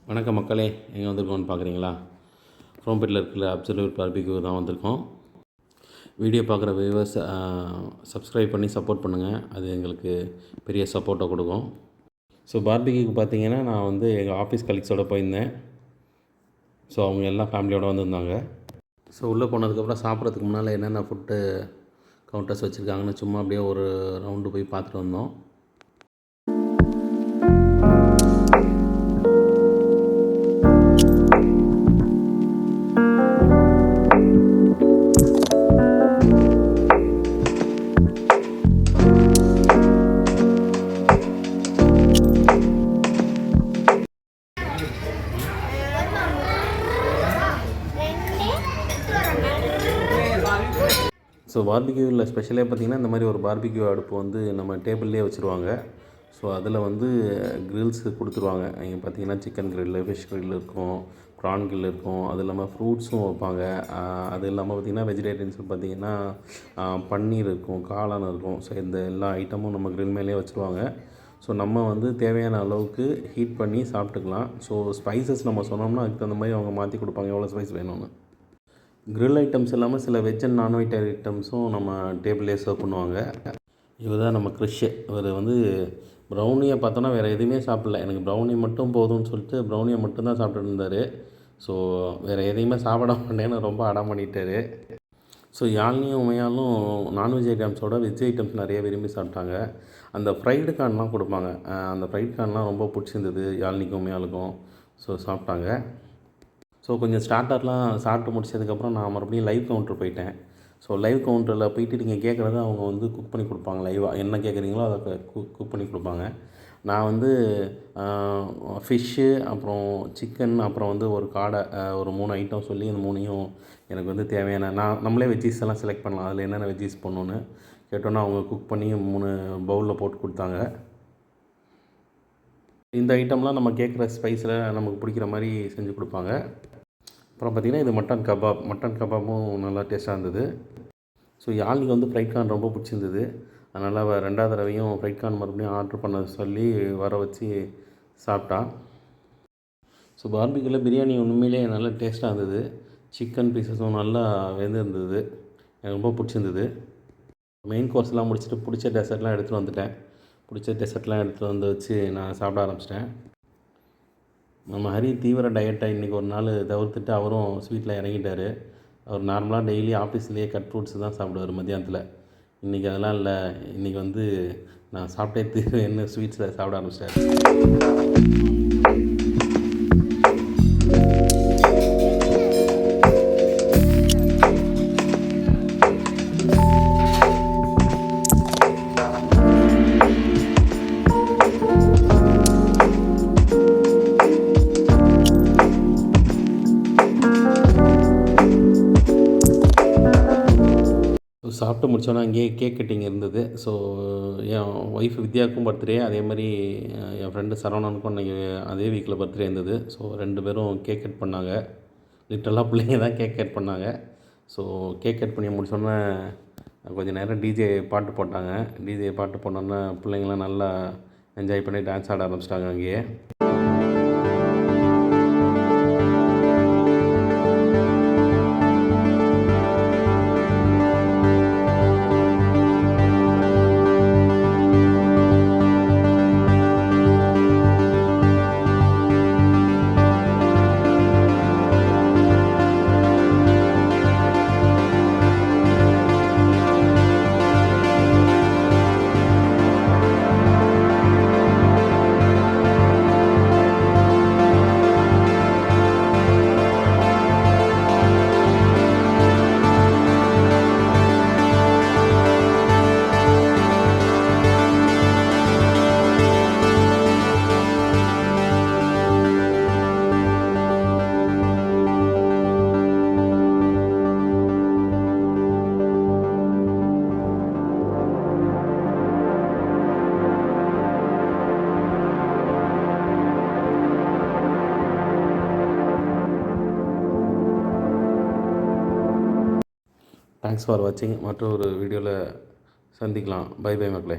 வணக்கம் மக்களே, எங்கே வந்திருக்கோம்னு பார்க்குறீங்களா? குரோம்பேட்டில் இருக்கிற அப்சல்யூட் பார்பிக்யூ தான் வந்திருக்கோம். வீடியோ பார்க்குற வியூவர்ஸ் சப்ஸ்கிரைப் பண்ணி சப்போர்ட் பண்ணுங்கள். அது எங்களுக்கு பெரிய சப்போர்ட்டை கொடுக்கும். ஸோ பார்பிக்யூக்கு பார்த்தீங்கன்னா, நான் வந்து எங்கள் ஆஃபீஸ் கலீக்ஸோடு போயிருந்தேன். ஸோ அவங்க எல்லாம் ஃபேமிலியோடு வந்திருந்தாங்க. ஸோ உள்ளே போனதுக்கப்புறம் சாப்பிட்றதுக்கு முன்னால் என்னென்ன ஃபுட்டு கவுண்டர்ஸ் வச்சுருக்காங்கன்னு சும்மா அப்படியே ஒரு ரவுண்டு போய் பார்த்துட்டு வந்தோம். ஸோ பார்பிக்யூவில் ஸ்பெஷலே பார்த்திங்கன்னா, இந்த மாதிரி ஒரு பார்பிக்யூ அடுப்பு வந்து நம்ம டேபிள்லேயே வச்சுருவாங்க. ஸோ அதில் வந்து க்ரில்ஸ் கொடுத்துருவாங்க. இங்கே பார்த்திங்கன்னா சிக்கன் க்ரில்லு, ஃபிஷ் க்ரில் இருக்கும், ப்ரான் க்ரில் இருக்கும். அது இல்லாமல் ஃப்ரூட்ஸும் வைப்பாங்க. அது இல்லாமல் பார்த்திங்கன்னா வெஜிடேரியன்ஸ் பார்த்திங்கன்னா பன்னீர் இருக்கும், காளான் இருக்கும். ஸோ இந்த எல்லா ஐட்டமும் நம்ம க்ரில் மேலேயே வச்சுருவாங்க. ஸோ நம்ம வந்து தேவையான அளவுக்கு ஹீட் பண்ணி சாப்பிட்டுக்கலாம். ஸோ ஸ்பைசஸ் நம்ம சொன்னோம்னா அதுக்கு தகுந்த மாதிரி அவங்க மாற்றி கொடுப்பாங்க, எவ்வளோ ஸ்பைஸ் வேணும்னு. க்ரில் ஐட்டம்ஸ் இல்லாமல் சில வெஜ் அண்ட் நான்வெஜ் ஐட்டம்ஸும் நம்ம டேபிள்லேயே சர்வ் பண்ணுவாங்க. இவர் தான் நம்ம க்ரிஷ்ஷு. இவர் வந்து ப்ரௌனியை பார்த்தோன்னா வேறு எதுவுமே சாப்பிடல. எனக்கு ப்ரௌனி மட்டும் போதும்னு சொல்லிட்டு ப்ரௌனியை மட்டும்தான் சாப்பிட்டுட்டு இருந்தார். ஸோ வேறு எதையுமே சாப்பிட மாட்டேன்னு ரொம்ப அடம் பண்ணிட்டார். ஸோ யாழ்னியும் உமையாலும் நான்வெஜ் ஐட்டம்ஸோட வெஜ் ஐட்டம்ஸ் நிறைய விரும்பி சாப்பிட்டாங்க. அந்த ஃப்ரைடு கார்ன்லாம் கொடுப்பாங்க. அந்த ஃப்ரைட் கார்ன்லாம் ரொம்ப பிடிச்சிருந்தது யாழ்னிக்கும் உமையாளுக்கும். ஸோ சாப்பிட்டாங்க. ஸோ கொஞ்சம் ஸ்டார்டர்லாம் சாப்பிட்டு முடிச்சதுக்கப்புறம் நான் மறுபடியும் லைவ் கவுண்டர் போயிட்டேன். ஸோ லைவ் கவுண்டரில் போயிட்டு நீங்கள் கேட்குறத அவங்க வந்து குக் பண்ணி கொடுப்பாங்க. லைவாக என்ன கேட்குறீங்களோ அதை குக் பண்ணி கொடுப்பாங்க. நான் வந்து ஃபிஷ்ஷு, அப்புறம் சிக்கன், அப்புறம் வந்து ஒரு காடை, ஒரு 3 ஐட்டம் சொல்லி இந்த 3யும் எனக்கு வந்து தேவையான நம்மளே வெஜ்ஜீஸ் எல்லாம் செலக்ட் பண்ணலாம். அதில் என்னென்ன வெஜ்ஜீஸ் பண்ணணுன்னு கேட்டோன்னா அவங்க குக் பண்ணி 3 பவுலில் போட்டு கொடுத்தாங்க. இந்த ஐட்டம்லாம் நம்ம கேட்குற ஸ்பைஸில் நமக்கு பிடிக்கிற மாதிரி செஞ்சு கொடுப்பாங்க. அப்புறம் பார்த்திங்கன்னா இது மட்டன் கபாப்பும் நல்லா டேஸ்ட்டாக இருந்தது. ஸோ யாழ்னிக்கு வந்து ஃப்ரைட் கார்ன் ரொம்ப பிடிச்சிருந்தது. அதனால் அவள் 2வது தடவையும் ஃப்ரைட் கார்ன் மறுபடியும் ஆர்டர் பண்ண சொல்லி வர வச்சு சாப்பிட்டா. ஸோ பார்பிக்யூவில் பிரியாணி உண்மையிலே நல்லா டேஸ்ட்டாக இருந்தது. சிக்கன் பீசஸும் நல்லா வெந்திருந்தது. எனக்கு ரொம்ப பிடிச்சிருந்தது. மெயின் கோர்ஸ்லாம் முடிச்சுட்டு பிடிச்ச டெசர்ட்லாம் எடுத்துகிட்டு வந்துட்டேன். எடுத்துகிட்டு வந்து வச்சு நான் சாப்பிட ஆரம்பிச்சிட்டேன். நம்ம ஹரி தீவிர டயட்டை இன்றைக்கி ஒரு நாள் தவிர்த்துட்டு அவரும் ஸ்வீட்டில் இறங்கிட்டார். அவர் நார்மலாக டெய்லி ஆஃபீஸ்லேயே கட் ஃப்ரூட்ஸ் தான் சாப்பிடுவார் மத்தியானத்தில். இன்றைக்கி அதெல்லாம் இல்லை. இன்றைக்கி வந்து நான் சாப்பிட்டே தீர்வேன்னு ஸ்வீட்ஸில் சாப்பிட ஆரம்பிச்சிட்டார். சாப்பிட்டு முடித்தோன்னே அங்கேயே கேக் கட்டிங் இருந்தது. ஸோ என் ஒய்ஃப் வித்யாவுக்கும் பர்த்டே, அதே மாதிரி என் ஃப்ரெண்டு சரவணனுக்கும் அன்றைக்கி அதே வீக்கில் பர்த்டே இருந்தது. ஸோ 2 பேரும் கேக் கட் பண்ணாங்க. லிட்டரலாக பிள்ளைங்க தான் கேக் கட் பண்ணாங்க. ஸோ கேக் கட் பண்ணி முடிச்சோன்னே கொஞ்சம் நேரம் டிஜே பாட்டு போட்டாங்க. டிஜே பாட்டு போனோன்னே பிள்ளைங்களாம் நல்லா என்ஜாய் பண்ணி டான்ஸ் ஆட ஆரம்பிச்சிட்டாங்க அங்கேயே. தேங்க்ஸ் ஃபார் வாட்சிங். மற்றொரு வீடியோவில் சந்திக்கலாம். பை மக்களே.